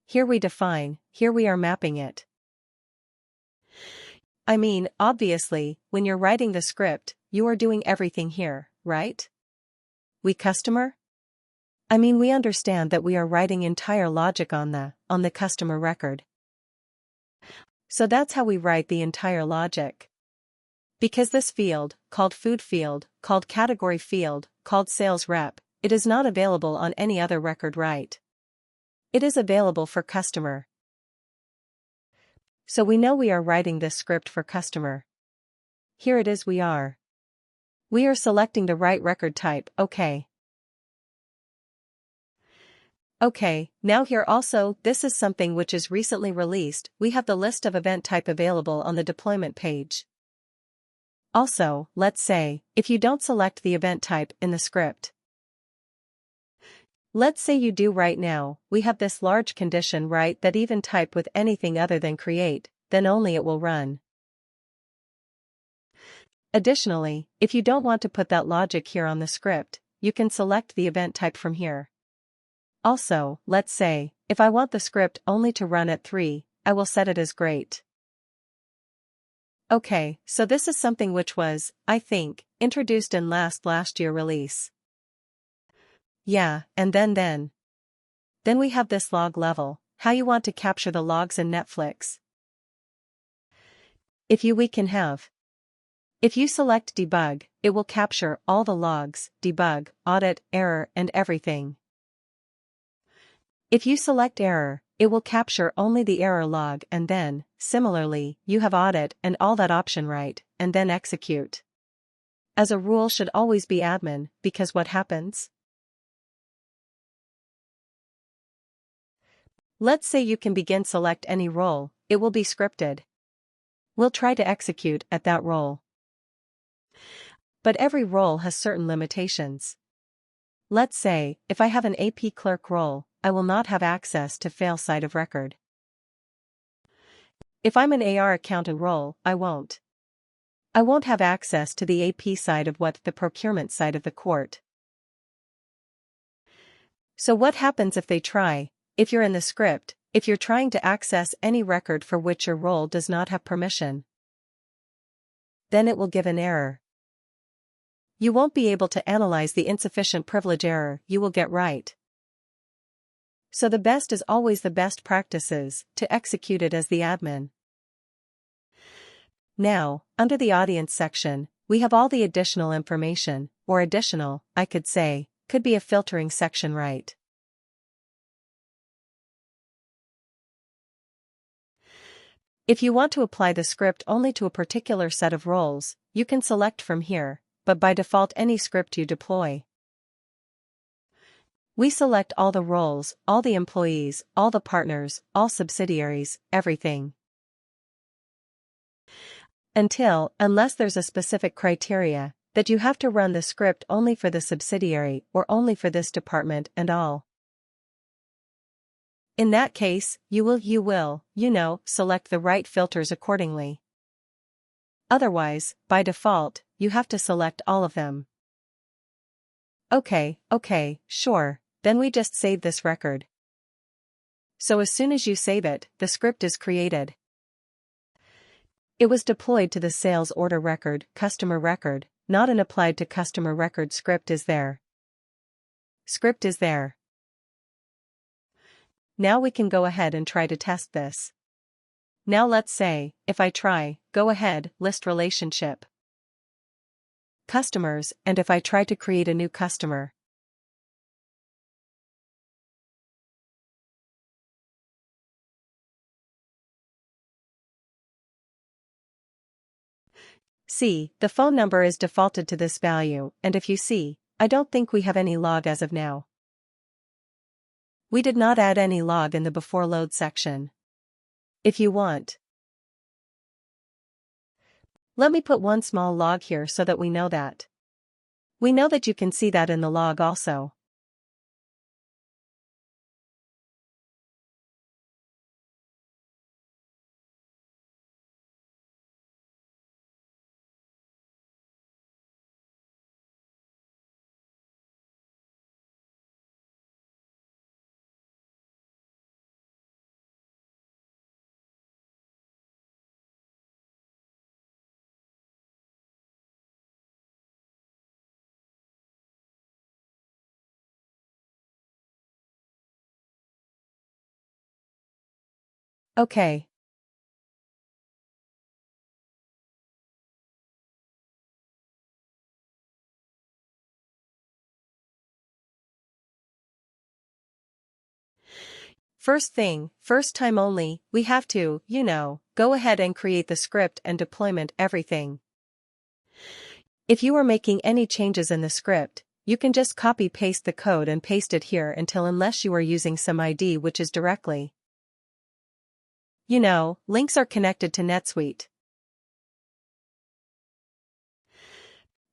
here we define, here we are mapping it. I mean, obviously, when you're writing the script, you are doing everything here, right? We customer? I mean, we understand that we are writing entire logic on the customer record. So that's how we write the entire logic. Because this field, called food field, called category field, called sales rep, it is not available on any other record write. It is available for customer. So we know we are writing this script for customer. Here it is we are. We are selecting the right record type, okay. Okay, now here also, this is something which is recently released, we have the list of event type available on the deployment page. Also, let's say, if you don't select the event type in the script. Let's say you do right now, we have this large condition right that even type with anything other than create, then only it will run. Additionally, if you don't want to put that logic here on the script, you can select the event type from here. Also, let's say, if I want the script only to run at 3, I will set it as great. Okay, so this is something which was, I think, introduced in last year release. Yeah, and then we have this log level, how you want to capture the logs in Netflix. If you select debug, it will capture all the logs, debug, audit, error, and everything. If you select error, it will capture only the error log and then, similarly, you have audit and all that option right, and then execute. As a rule should always be admin, because what happens? Let's say you can begin select any role, it will be scripted. We'll try to execute at that role. But every role has certain limitations. Let's say, if I have an AP clerk role, I will not have access to fail side of record. If I'm an AR accountant role, I won't have access to the AP side of the procurement side of the court. So what happens if they try, if you're in the script, if you're trying to access any record for which your role does not have permission? Then it will give an error. You won't be able to analyze the insufficient privilege error you will get right. So the best is always the best practices, to execute it as the admin. Now, under the audience section, we have all the additional information, or additional, I could say, could be a filtering section right? If you want to apply the script only to a particular set of roles, you can select from here, but by default any script you deploy. We select all the roles, all the employees, all the partners, all subsidiaries, everything. Unless there's a specific criteria, that you have to run the script only for the subsidiary or only for this department and all. In that case, you will, select the right filters accordingly. Otherwise, by default, you have to select all of them. Okay, sure, then we just save this record. So as soon as you save it, the script is created. It was deployed to the sales order record, customer record, not an applied to customer record script is there. Script is there. Now we can go ahead and try to test this. Now let's say, if I try, go ahead, list relationship. Customers, and if I try to create a new customer. See, the phone number is defaulted to this value, and if you see, I don't think we have any log as of now. We did not add any log in the before load section. If you want, let me put one small log here so that we know that. We know that you can see that in the log also. Okay. First thing, first time only, we have to, go ahead and create the script and deployment everything. If you are making any changes in the script, you can just copy-paste the code and paste it here unless you are using some ID which is directly. Links are connected to Netsuite.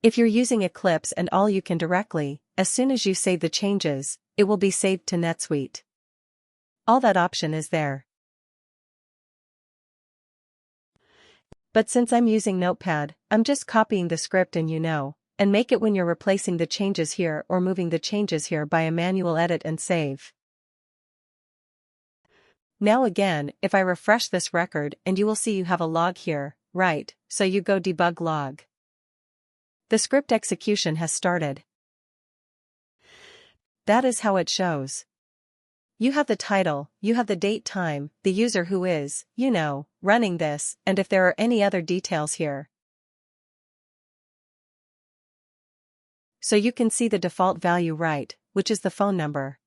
If you're using Eclipse and all you can directly, as soon as you save the changes, it will be saved to Netsuite. All that option is there. But since I'm using Notepad, I'm just copying the script and make it when you're replacing the changes here or moving the changes here by a manual edit and save. Now again, if I refresh this record and you will see you have a log here, right, so you go debug log. The script execution has started. That is how it shows. You have the title, you have the date time, the user who is, running this, and if there are any other details here. So you can see the default value right, which is the phone number.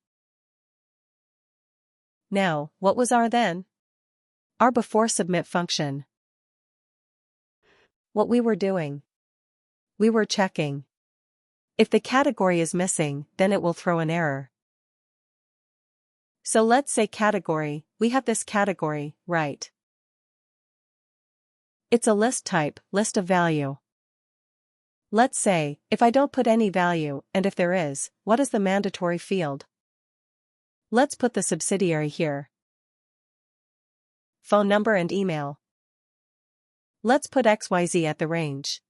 Now, what was our then? Our before submit function. What we were doing? We were checking. If the category is missing, then it will throw an error. So let's say category, we have this category, right? It's a list type, list of value. Let's say, if I don't put any value, and if there is, what is the mandatory field? Let's put the subsidiary here. Phone number and email. Let's put XYZ at the range.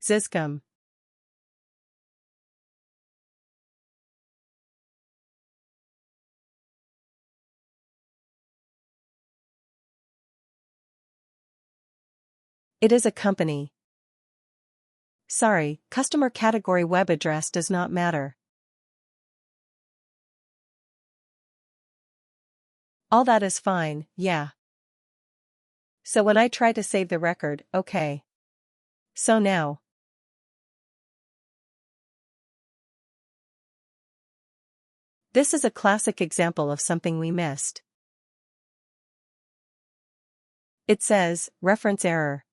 Ziscom. It is a company. Sorry, customer category web address does not matter. All that is fine, yeah. So when I try to save the record, okay. So now. This is a classic example of something we missed. It says, reference error.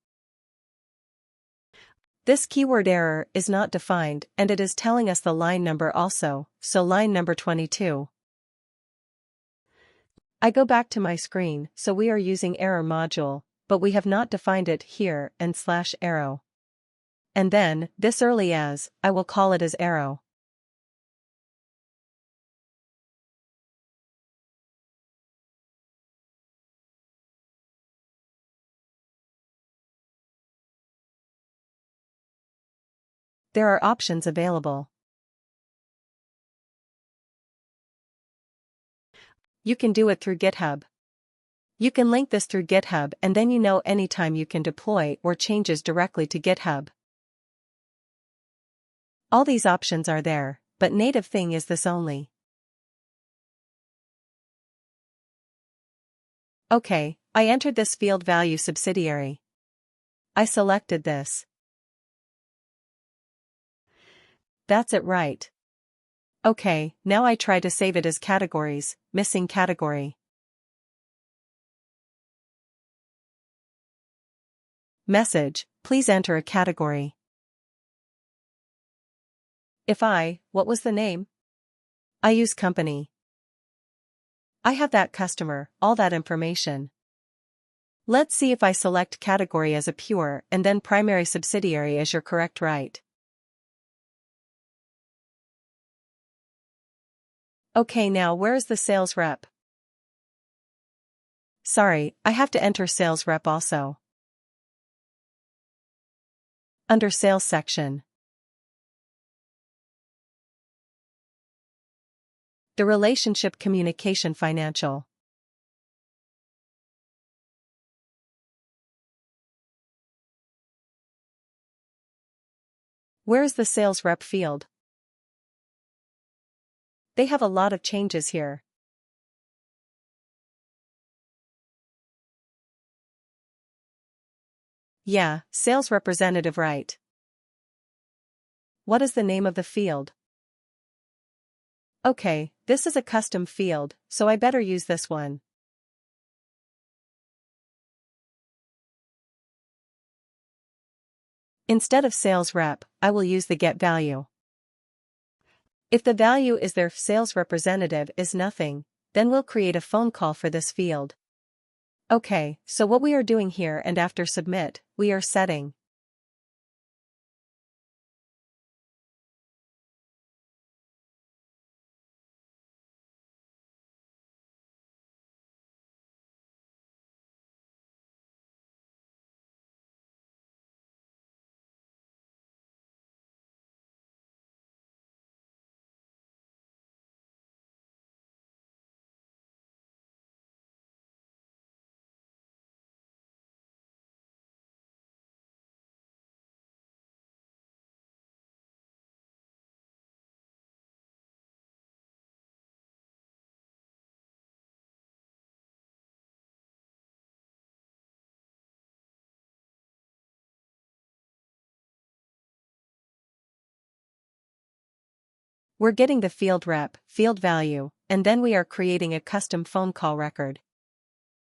This keyword error is not defined and it is telling us the line number also, so line number 22. I go back to my screen, so we are using error module, but we have not defined it here and /arrow. And then, this early as, I will call it as arrow. There are options available. You can do it through GitHub. You can link this through GitHub and then anytime you can deploy or changes directly to GitHub. All these options are there, but native thing is this only. Okay, I entered this field value subsidiary. I selected this. That's it right. Okay, now I try to save it as categories, missing category. Message, please enter a category. What was the name? I use company. I have that customer, all that information. Let's see if I select category as a pure and then primary subsidiary as your correct right. Okay, now where is the sales rep? Sorry, I have to enter sales rep also. Under sales section. The relationship communication financial. Where is the sales rep field? They have a lot of changes here. Yeah, sales representative, right? What is the name of the field? Okay, this is a custom field, so I better use this one. Instead of sales rep, I will use the get value. If the value is their sales representative is nothing, then we'll create a phone call for this field. Okay, so what we are doing here, and after submit, we are setting we're getting the field rep, field value, and then we are creating a custom phone call record.